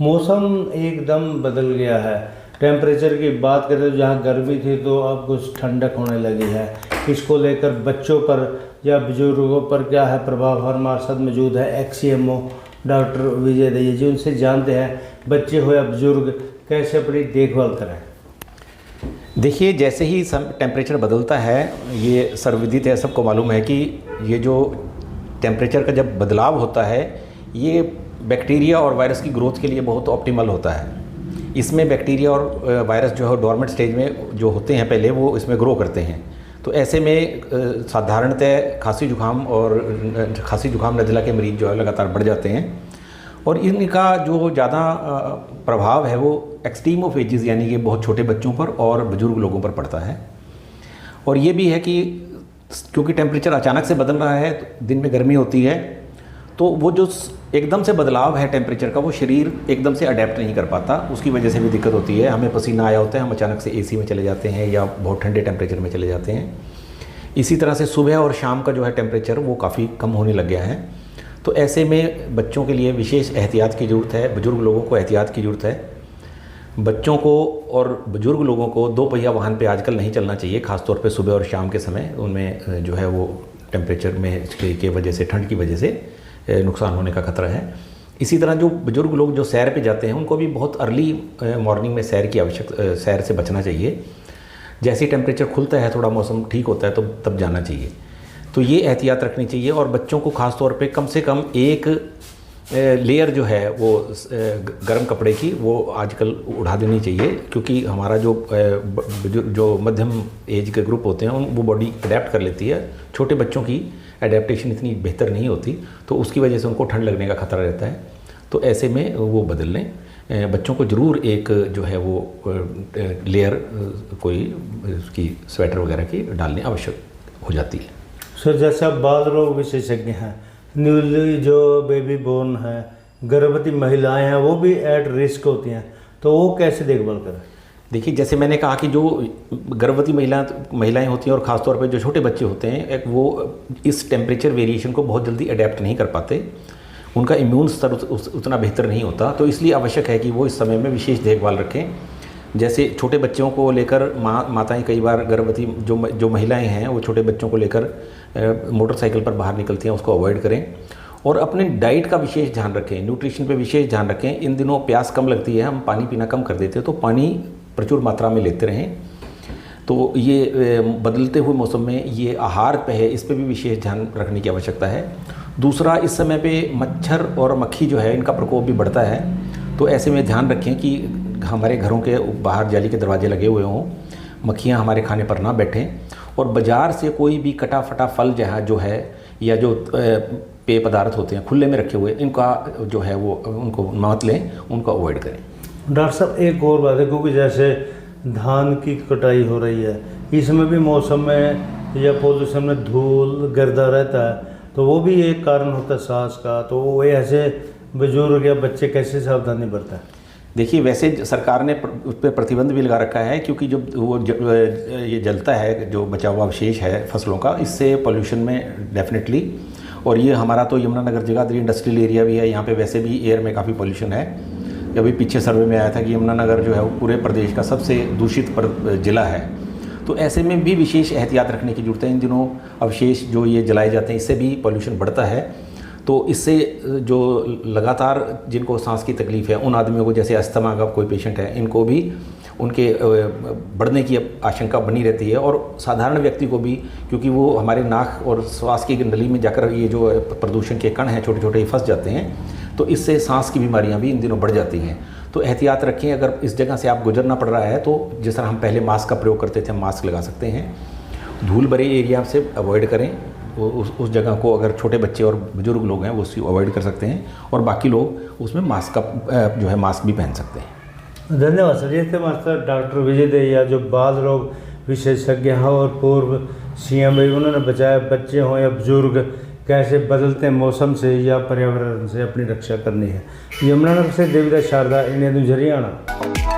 मौसम एकदम बदल गया है। टेम्परेचर की बात करें तो जहाँ गर्मी थी तो अब कुछ ठंडक होने लगी है। इसको लेकर बच्चों पर या बुजुर्गों पर क्या है प्रभाव, हमारे साथ मौजूद है एक्ससीएमओ डॉक्टर विजय दहिया जी। उनसे जानते हैं बच्चे हो या बुजुर्ग कैसे अपनी देखभाल करें। देखिए, जैसे ही टेम्परेचर बदलता है, ये सर्वविदित है, सबको मालूम है कि ये जो टेम्परेचर का जब बदलाव होता है ये बैक्टीरिया और वायरस की ग्रोथ के लिए बहुत ऑप्टिमल होता है। इसमें बैक्टीरिया और वायरस जो है डोरमेंट स्टेज में जो होते हैं पहले, वो इसमें ग्रो करते हैं। तो ऐसे में साधारणतः खांसी जुकाम नज़ला के मरीज़ जो है लगातार बढ़ जाते हैं और इनका जो ज़्यादा प्रभाव है वो एक्सट्रीम ऑफ एजेस यानी कि बहुत छोटे बच्चों पर और बुजुर्ग लोगों पर पड़ता है। और ये भी है कि क्योंकि टेम्परेचर अचानक से बदल रहा है, तो दिन में गर्मी होती है, तो वो जो एकदम से बदलाव है टेम्परेचर का, वो शरीर एकदम से अडेप्ट नहीं कर पाता। उसकी वजह से भी दिक्कत होती है। हमें पसीना आया होता है, हम अचानक से एसी में चले जाते हैं या बहुत ठंडे टेम्परेचर में चले जाते हैं। इसी तरह से सुबह और शाम का जो है टेम्परेचर वो काफ़ी कम होने लग गया है। तो ऐसे में बच्चों के लिए विशेष एहतियात की ज़रूरत है, बुजुर्ग लोगों को एहतियात की ज़रूरत है। बच्चों को और बुजुर्ग लोगों को दो पहिया वाहन पे आजकल नहीं चलना चाहिए, ख़ासतौर पे सुबह और शाम के समय। उनमें जो है वो टेम्परेचर में के वजह से, ठंड की वजह से नुकसान होने का खतरा है। इसी तरह जो बुजुर्ग लोग जो सैर पे जाते हैं उनको भी बहुत अर्ली मॉर्निंग में सैर से बचना चाहिए। जैसे ही टेम्परेचर खुलता है, थोड़ा मौसम ठीक होता है, तो तब जाना चाहिए। तो ये एहतियात रखनी चाहिए और बच्चों को ख़ास तौर पे कम से कम एक लेयर जो है वो गर्म कपड़े की वो आजकल उड़ा देनी चाहिए, क्योंकि हमारा जो मध्यम एज के ग्रुप होते हैं वो बॉडी अडेप्ट कर लेती है। छोटे बच्चों की अडेप्टेशन इतनी बेहतर नहीं होती, तो उसकी वजह से उनको ठंड लगने का खतरा रहता है। तो ऐसे में वो बदल लें। बच्चों को ज़रूर एक जो है वो लेयर कोई उसकी स्वेटर वगैरह की डालनी आवश्यक हो जाती है। सर, जैसे आप बाल रोग विशेषज्ञ हैं, न्यूली जो बेबी बोर्न है, गर्भवती महिलाएं हैं, वो भी एट रिस्क होती हैं, तो वो कैसे देखभाल करें? देखिए, जैसे मैंने कहा कि जो गर्भवती महिलाएं होती हैं और ख़ासतौर पे जो छोटे बच्चे होते हैं, वो इस टेम्परेचर वेरिएशन को बहुत जल्दी अडेप्ट नहीं कर पाते। उनका इम्यून स्तर उतना बेहतर नहीं होता, तो इसलिए आवश्यक है कि वो इस समय में विशेष देखभाल रखें। जैसे छोटे बच्चों को लेकर माताएं कई बार गर्भवती जो महिलाएं हैं वो छोटे बच्चों को लेकर मोटरसाइकिल पर बाहर निकलती हैं, उसको अवॉइड करें। और अपने डाइट का विशेष ध्यान रखें, न्यूट्रिशन पे विशेष ध्यान रखें। इन दिनों प्यास कम लगती है, हम पानी पीना कम कर देते हैं, तो पानी प्रचुर मात्रा में लेते रहें। तो ये बदलते हुए मौसम में ये आहार पे है, इस पे भी विशेष ध्यान रखने की आवश्यकता है। दूसरा, इस समय पे मच्छर और मक्खी जो है इनका प्रकोप भी बढ़ता है, तो ऐसे में ध्यान रखें कि हमारे घरों के बाहर जाली के दरवाजे लगे हुए हों, मक्खियाँ हमारे खाने पर ना बैठें। और बाज़ार से कोई भी कटा फटा फल जो है या जो पेय पदार्थ होते हैं खुले में रखे हुए, इनका जो है वो उनको मत लें, उनको अवॉइड करें। डॉक्टर साहब, एक और बात है, क्योंकि जैसे धान की कटाई हो रही है, इसमें भी मौसम में या पोल्यूशन में धूल गर्दा रहता है, तो वो भी एक कारण होता है सांस का। तो वो ऐसे बुजुर्ग या बच्चे कैसे सावधानी बरतें? देखिए, वैसे सरकार ने उस पर प्रतिबंध भी लगा रखा है, क्योंकि ये जलता है जो बचा हुआ अवशेष है फसलों का, इससे पोल्यूशन में डेफिनेटली। और ये हमारा तो यमुनानगर जगाधरी इंडस्ट्रियल एरिया भी है, यहाँ पे वैसे भी एयर में काफ़ी पोल्यूशन है। अभी पीछे सर्वे में आया था कि यमुनानगर जो है वो पूरे प्रदेश का सबसे दूषित जिला है। तो ऐसे में भी विशेष एहतियात रखने की ज़रूरत है। इन दिनों अवशेष जो ये जलाए जाते हैं, इससे भी पोल्यूशन बढ़ता है। तो इससे जो लगातार जिनको सांस की तकलीफ़ है, उन आदमियों को, जैसे अस्थमा का कोई पेशेंट है, इनको भी उनके बढ़ने की आशंका बनी रहती है। और साधारण व्यक्ति को भी, क्योंकि वो हमारे नाक और श्वास की नली में जाकर ये जो प्रदूषण के कण हैं छोटे छोटे फंस जाते हैं, तो इससे सांस की बीमारियां भी इन दिनों बढ़ जाती हैं। तो एहतियात रखें। अगर इस जगह से आप गुजरना पड़ रहा है तो जिस तरह हम पहले मास्क का प्रयोग करते थे, हम मास्क लगा सकते हैं। धूल भरे एरिया से अवॉइड करें, उस जगह को अगर छोटे बच्चे और बुजुर्ग लोग हैं वो उसको अवॉइड कर सकते हैं, और बाकी लोग उसमें मास्क का जो है मास्क भी पहन सकते हैं। धन्यवाद सर। ये थे मास्टर डॉक्टर विजय दहिया, जो बाल रोग विशेषज्ञ हैं और पूर्व सीएम भी। उन्होंने बचाया बच्चे हों या बुजुर्ग कैसे बदलते मौसम से या पर्यावरण से अपनी रक्षा करनी है। यमुनानगर से देवीदास शारदा, इंडिया न्यूज़ हरियाणा।